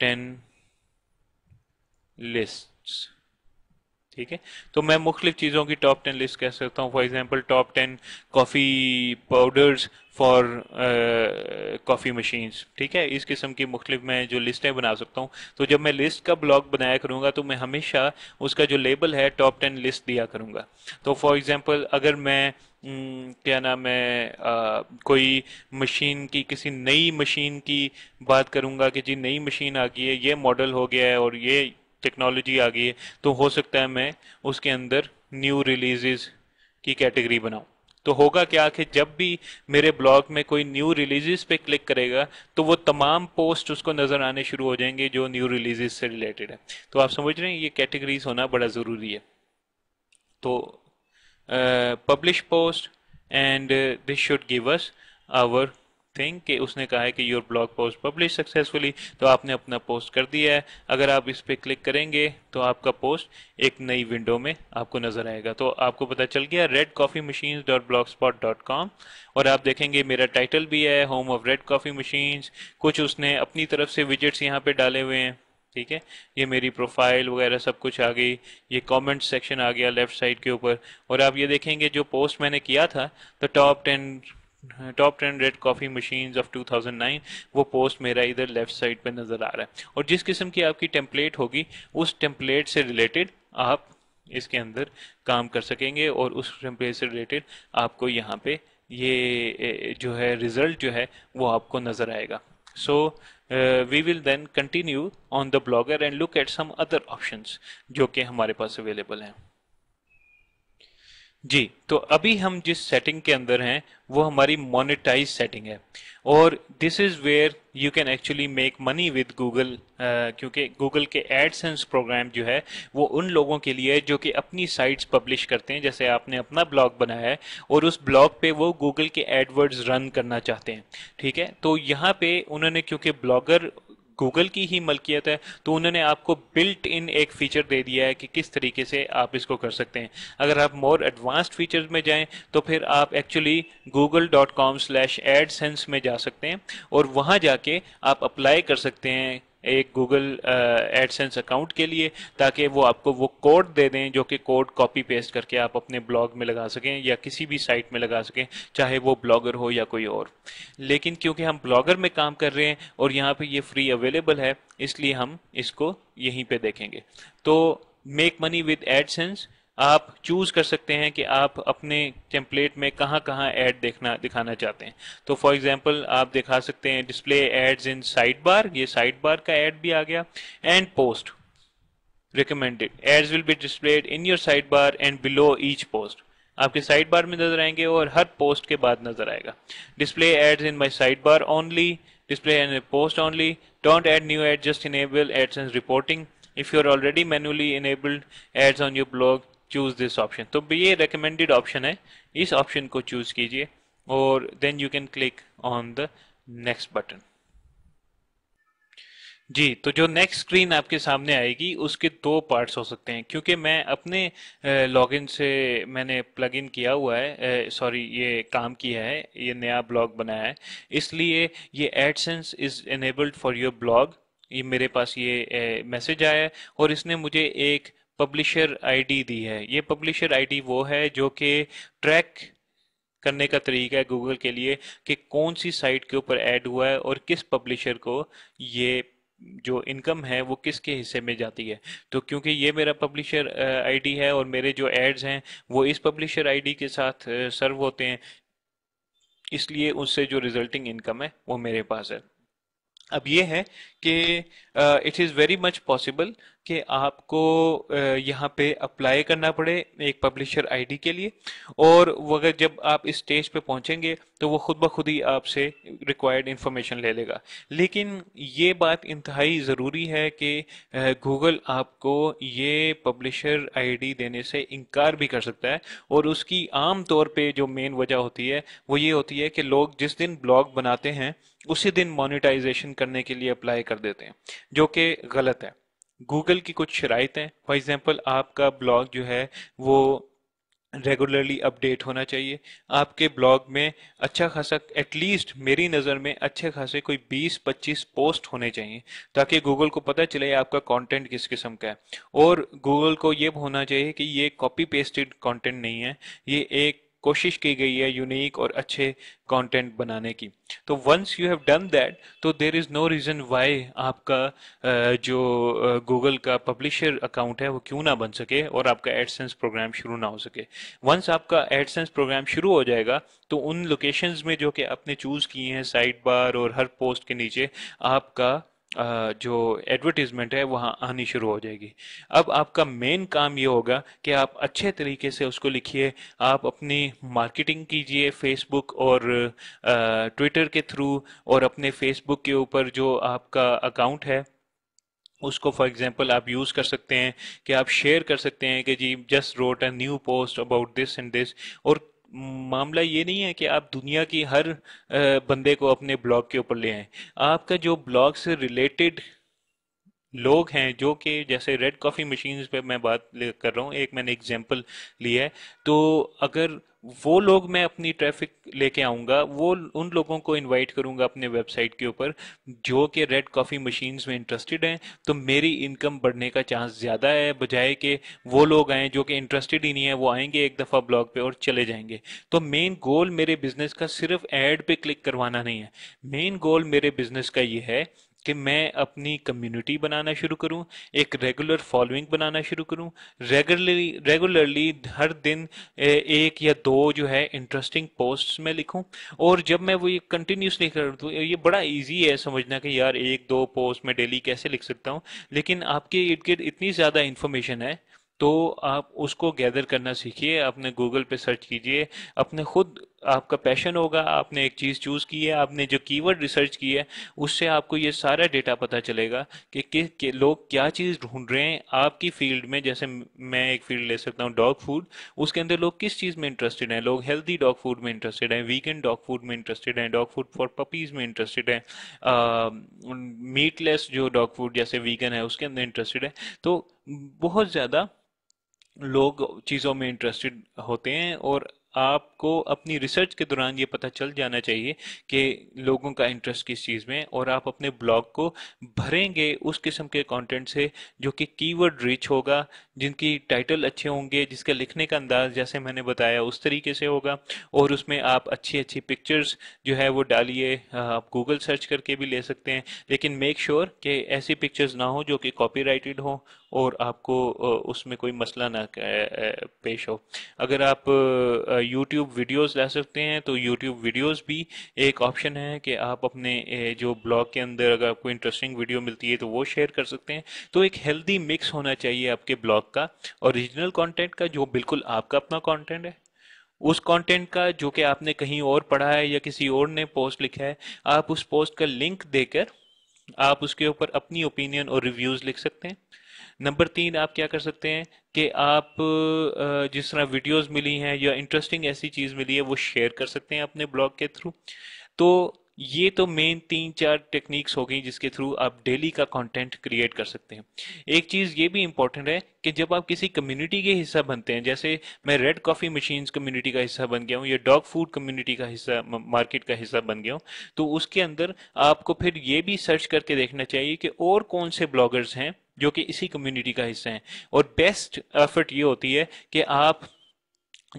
10 lists. ठीक है, तो मैं मुख्तलिफ चीज़ों की टॉप 10 लिस्ट कह सकता हूँ। For example top 10 coffee powders for coffee machines. ठीक है, इस किस्म की मुख्तलिफ मैं जो लिस्टें बना सकता हूँ। तो जब मैं लिस्ट का ब्लॉग बनाया करूँगा तो मैं हमेशा उसका जो लेबल है टॉप 10 लिस्ट दिया करूँगा। तो फॉर एग्जांपल अगर मैं क्या नाम है कोई मशीन की, किसी नई मशीन की बात करूंगा कि जी नई मशीन आ गई है, ये मॉडल हो गया है और ये टेक्नोलॉजी आ गई है, तो हो सकता है मैं उसके अंदर न्यू रिलीजेस की कैटेगरी बनाऊं। तो होगा क्या कि जब भी मेरे ब्लॉग में कोई न्यू रिलीजेस पे क्लिक करेगा तो वो तमाम पोस्ट उसको नजर आने शुरू हो जाएंगे जो न्यू रिलीजेस से रिलेटेड है। तो आप समझ रहे हैं ये कैटेगरीज होना बड़ा ज़रूरी है। तो publish post and this should give us our thing कि उसने कहा है कि your blog post publish successfully, तो आपने अपना पोस्ट कर दिया है। अगर आप इस पे क्लिक करेंगे तो आपका पोस्ट एक नई विंडो में आपको नजर आएगा। तो आपको पता चल गया red coffee machines dot blog spot dot com. और आप देखेंगे मेरा टाइटल भी है home of red coffee machines. कुछ उसने अपनी तरफ से विजेट्स यहाँ पे डाले हुए हैं। ठीक है, ये मेरी प्रोफाइल वगैरह सब कुछ आ गई। ये कमेंट सेक्शन आ गया लेफ्ट साइड के ऊपर। और आप ये देखेंगे जो पोस्ट मैंने किया था, तो top 10 red coffee machines of 2009, वो पोस्ट मेरा इधर लेफ्ट साइड पे नज़र आ रहा है। और जिस किस्म की आपकी टेम्पलेट होगी उस टेम्पलेट से रिलेटेड आप इसके अंदर काम कर सकेंगे और उस टेम्पलेट से रिलेटेड आपको यहाँ पे ये जो है रिजल्ट जो है वो आपको नज़र आएगा। So we will then continue on the blogger and look at some other options जो कि हमारे पास अवेलेबल हैं। जी, तो अभी हम जिस सेटिंग के अंदर हैं वो हमारी मोनेटाइज सेटिंग है। और this is where you can actually make money with Google. क्योंकि गूगल के एडसेंस प्रोग्राम जो है वो उन लोगों के लिए है जो कि अपनी साइट्स पब्लिश करते हैं। जैसे आपने अपना ब्लॉग बनाया है और उस ब्लॉग पे वो गूगल के एडवर्ड्स रन करना चाहते हैं। ठीक है, तो यहाँ पे उन्होंने, क्योंकि ब्लॉगर गूगल की ही मलकियत है, तो उन्होंने आपको बिल्ट इन एक फीचर दे दिया है कि किस तरीके से आप इसको कर सकते हैं। अगर आप मोर एडवांस्ड फीचर्स में जाएं तो फिर आप एक्चुअली google.com/adsense में जा सकते हैं और वहां जाके आप अप्लाई कर सकते हैं एक गूगल एडसेंस अकाउंट के लिए, ताकि वो आपको वो कोड दे दें जो कि कोड कॉपी पेस्ट करके आप अपने ब्लॉग में लगा सकें या किसी भी साइट में लगा सकें, चाहे वो ब्लॉगर हो या कोई और। लेकिन क्योंकि हम ब्लॉगर में काम कर रहे हैं और यहाँ पे ये फ्री अवेलेबल है, इसलिए हम इसको यहीं पे देखेंगे। तो मेक मनी विद एडसेंस, आप चूज कर सकते हैं कि आप अपने टेम्पलेट में कहाँ कहाँ ऐड देखना दिखाना चाहते हैं। तो फॉर एग्जांपल आप दिखा सकते हैं display ads in side bar, ये साइड बार का ऐड भी आ गया। And post recommended ads will be displayed in your side bar and below each post, आपके साइड बार में नजर आएंगे और हर पोस्ट के बाद नजर आएगा। Display ads in my side bar only, display and post only, don't add new ad, just enable AdSense reporting, if you are already manually enabled ads on your blog choose this option. तो ये recommended option है, इस option को choose कीजिए और then you can click on the next button. जी, तो जो नेक्स्ट स्क्रीन आपके सामने आएगी उसके दो पार्ट्स हो सकते हैं। क्योंकि मैं अपने लॉगिन से मैंने प्लगइन किया हुआ है, सॉरी ये काम किया है, ये नया ब्लॉग बनाया है, इसलिए ये AdSense is enabled for your blog, ये मेरे पास ये मैसेज आया है। और इसने मुझे एक पब्लिशर आईडी दी है। ये पब्लिशर आईडी वो है जो कि ट्रैक करने का तरीका है गूगल के लिए कि कौन सी साइट के ऊपर ऐड हुआ है और किस पब्लिशर को ये जो इनकम है वो किसके हिस्से में जाती है। तो क्योंकि ये मेरा पब्लिशर आईडी है और मेरे जो एड्स हैं वो इस पब्लिशर आईडी के साथ सर्व होते हैं, इसलिए उससे जो रिजल्टिंग इनकम है वो मेरे पास है। अब ये है कि it is very much possible कि आपको यहाँ पे अप्लाई करना पड़े एक पब्लिशर आईडी के लिए। और वो अगर जब आप इस स्टेज पे पहुंचेंगे तो वो खुद ब खुद ही आपसे रिक्वायर्ड इंफॉर्मेशन ले लेगा। लेकिन ये बात इंतहाई ज़रूरी है कि गूगल आपको ये पब्लिशर आईडी देने से इनकार भी कर सकता है। और उसकी आम तौर पे जो मेन वजह होती है वो ये होती है कि लोग जिस दिन ब्लॉग बनाते हैं उसी दिन मोनेटाइजेशन करने के लिए अप्लाई कर देते हैं, जो कि गलत है। गूगल की कुछ शराइत हैं। फॉर एग्जांपल आपका ब्लॉग जो है वो रेगुलरली अपडेट होना चाहिए। आपके ब्लॉग में अच्छा खासा, एटलीस्ट मेरी नज़र में अच्छे खासे कोई 20-25 पोस्ट होने चाहिए, ताकि गूगल को पता चले आपका कंटेंट किस किस्म का है। और गूगल को ये होना चाहिए कि ये कॉपी पेस्टेड कंटेंट नहीं है, ये एक कोशिश की गई है यूनिक और अच्छे कंटेंट बनाने की। तो once you have done that, तो there is no reason why आपका जो गूगल का पब्लिशर अकाउंट है वो क्यों ना बन सके और आपका एडसेंस प्रोग्राम शुरू ना हो सके। वंस आपका एडसेंस प्रोग्राम शुरू हो जाएगा, तो उन लोकेशंस में जो कि आपने चूज किए हैं साइड बार और हर पोस्ट के नीचे आपका जो एडवर्टीजमेंट है वहाँ आनी शुरू हो जाएगी। अब आपका मेन काम ये होगा कि आप अच्छे तरीके से उसको लिखिए, आप अपनी मार्केटिंग कीजिए फेसबुक और ट्विटर के थ्रू, और अपने फेसबुक के ऊपर जो आपका अकाउंट है उसको फॉर एग्जांपल आप यूज़ कर सकते हैं कि आप शेयर कर सकते हैं कि जी just wrote a new post about this and this. और मामला ये नहीं है कि आप दुनिया की हर बंदे को अपने ब्लॉग के ऊपर ले आएं। आपका जो ब्लॉग से रिलेटेड लोग हैं, जो कि जैसे रेड कॉफ़ी मशीन्स पे मैं बात कर रहा हूँ, एक मैंने एग्जांपल लिया है, तो अगर वो लोग मैं अपनी ट्रैफिक लेके आऊंगा, वो उन लोगों को इनवाइट करूंगा अपने वेबसाइट के ऊपर जो कि रेड कॉफ़ी मशीन्स में इंटरेस्टेड हैं, तो मेरी इनकम बढ़ने का चांस ज़्यादा है, बजाय कि वो लोग आएँ जो कि इंटरेस्टेड ही नहीं है। वो आएंगे एक दफ़ा ब्लॉग पे और चले जाएंगे। तो मेन गोल मेरे बिजनेस का सिर्फ ऐड पे क्लिक करवाना नहीं है। मेन गोल मेरे बिजनेस का ये है कि मैं अपनी कम्युनिटी बनाना शुरू करूं, एक रेगुलर फॉलोइंग बनाना शुरू करूं, रेगुलरली रेगुलरली हर दिन एक या दो जो है इंटरेस्टिंग पोस्ट्स में लिखूं। और जब मैं वो ये कंटिन्यूसली कर दूं, ये बड़ा इजी है समझना कि यार एक दो पोस्ट में डेली कैसे लिख सकता हूं, लेकिन आपके इर्द गिर्द इतनी ज़्यादा इंफॉर्मेशन है, तो आप उसको गैदर करना सीखिए, अपने गूगल पे सर्च कीजिए, अपने खुद आपका पैशन होगा, आपने एक चीज़ चूज़ की है, आपने जो कीवर्ड रिसर्च की है, उससे आपको ये सारा डेटा पता चलेगा कि लोग क्या चीज़ ढूंढ रहे हैं आपकी फील्ड में। जैसे मैं एक फील्ड ले सकता हूँ डॉग फूड, उसके अंदर लोग किस चीज़ में इंटरेस्टेड हैं। लोग हेल्दी डॉग फूड में इंटरेस्टेड हैं, वीगन डॉग फूड में इंटरेस्टेड हैं, डॉग फूड फॉर पपीज़ में इंटरेस्टेड हैं, मीटलेस जो डॉग फूड जैसे वीगन है उसके अंदर इंटरेस्टेड है। तो बहुत ज़्यादा लोग चीज़ों में इंटरेस्टेड होते हैं, और आपको अपनी रिसर्च के दौरान ये पता चल जाना चाहिए कि लोगों का इंटरेस्ट किस चीज़ में है, और आप अपने ब्लॉग को भरेंगे उस किस्म के कंटेंट से जो कि कीवर्ड रिच होगा, जिनकी टाइटल अच्छे होंगे, जिसका लिखने का अंदाज जैसे मैंने बताया उस तरीके से होगा, और उसमें आप अच्छी अच्छी पिक्चर्स जो है वो डालिए। आप गूगल सर्च करके भी ले सकते हैं, लेकिन मेक श्योर कि ऐसी पिक्चर्स ना हो जो कि कॉपीराइटेड हो और आपको उसमें कोई मसला ना पेश हो। अगर आप यूट्यूब वीडियोस ला सकते हैं, तो यूट्यूब वीडियोस भी एक ऑप्शन है कि आप अपने जो ब्लॉग के अंदर अगर आपको इंटरेस्टिंग वीडियो मिलती है तो वो शेयर कर सकते हैं। तो एक हेल्दी मिक्स होना चाहिए आपके ब्लॉग का, ओरिजिनल कंटेंट का जो बिल्कुल आपका अपना कंटेंट है, उस कंटेंट का जो कि आपने कहीं और पढ़ा है या किसी और ने पोस्ट लिखा है। आप उस पोस्ट का लिंक देकर आप उसके ऊपर अपनी ओपिनियन और रिव्यूज लिख सकते हैं। नंबर 3, आप क्या कर सकते हैं कि आप जिस तरह वीडियोस मिली हैं या इंटरेस्टिंग ऐसी चीज़ मिली है वो शेयर कर सकते हैं अपने ब्लॉग के थ्रू। तो ये तो मेन 3-4 टेक्निक्स हो गई जिसके थ्रू आप डेली का कंटेंट क्रिएट कर सकते हैं। एक चीज़ ये भी इंपॉर्टेंट है कि जब आप किसी कम्युनिटी के हिस्सा बनते हैं, जैसे मैं रेड कॉफ़ी मशीन्स कम्युनिटी का हिस्सा बन गया हूँ या डॉग फूड कम्युनिटी का हिस्सा, मार्केट का हिस्सा बन गया हूँ, तो उसके अंदर आपको फिर ये भी सर्च करके देखना चाहिए कि और कौन से ब्लॉगर्स हैं जो कि इसी कम्युनिटी का हिस्सा हैं। और बेस्ट एफर्ट ये होती है कि आप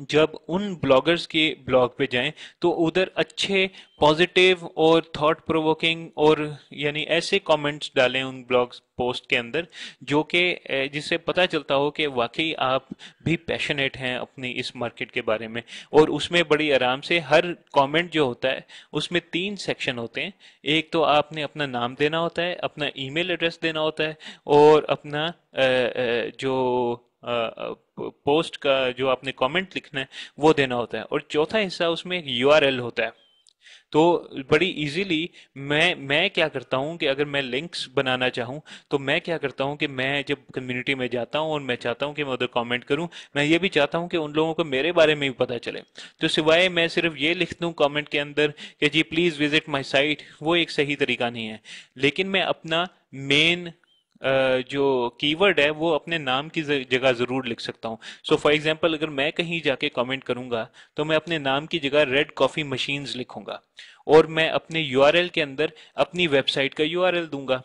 जब उन ब्लॉगर्स के ब्लॉग पे जाएं तो उधर अच्छे पॉजिटिव और थॉट प्रोवोकिंग और यानी ऐसे कमेंट्स डालें उन ब्लॉग्स पोस्ट के अंदर जो कि जिससे पता चलता हो कि वाकई आप भी पैशनेट हैं अपनी इस मार्केट के बारे में। और उसमें बड़ी आराम से हर कमेंट जो होता है उसमें 3 सेक्शन होते हैं। एक तो आपने अपना नाम देना होता है, अपना ईमेल एड्रेस देना होता है, और अपना जो पोस्ट का जो आपने कमेंट लिखना है वो देना होता है, और चौथा हिस्सा उसमें एक यूआरएल होता है। तो बड़ी इजीली मैं क्या करता हूँ कि अगर मैं लिंक्स बनाना चाहूँ तो मैं क्या करता हूँ कि मैं जब कम्युनिटी में जाता हूँ और मैं चाहता हूँ कि मैं उधर कमेंट करूँ, मैं ये भी चाहता हूँ कि उन लोगों को मेरे बारे में भी पता चले। तो सिवाय मैं सिर्फ ये लिख दूँ कमेंट के अंदर कि जी प्लीज़ विजिट माई साइट, वो एक सही तरीका नहीं है। लेकिन मैं अपना मेन जो कीवर्ड है वो अपने नाम की जगह जरूर लिख सकता हूँ। सो फॉर एग्जांपल अगर मैं कहीं जाके कमेंट करूंगा तो मैं अपने नाम की जगह रेड कॉफी मशीन्स लिखूंगा, और मैं अपने यूआरएल के अंदर अपनी वेबसाइट का यूआरएल दूंगा।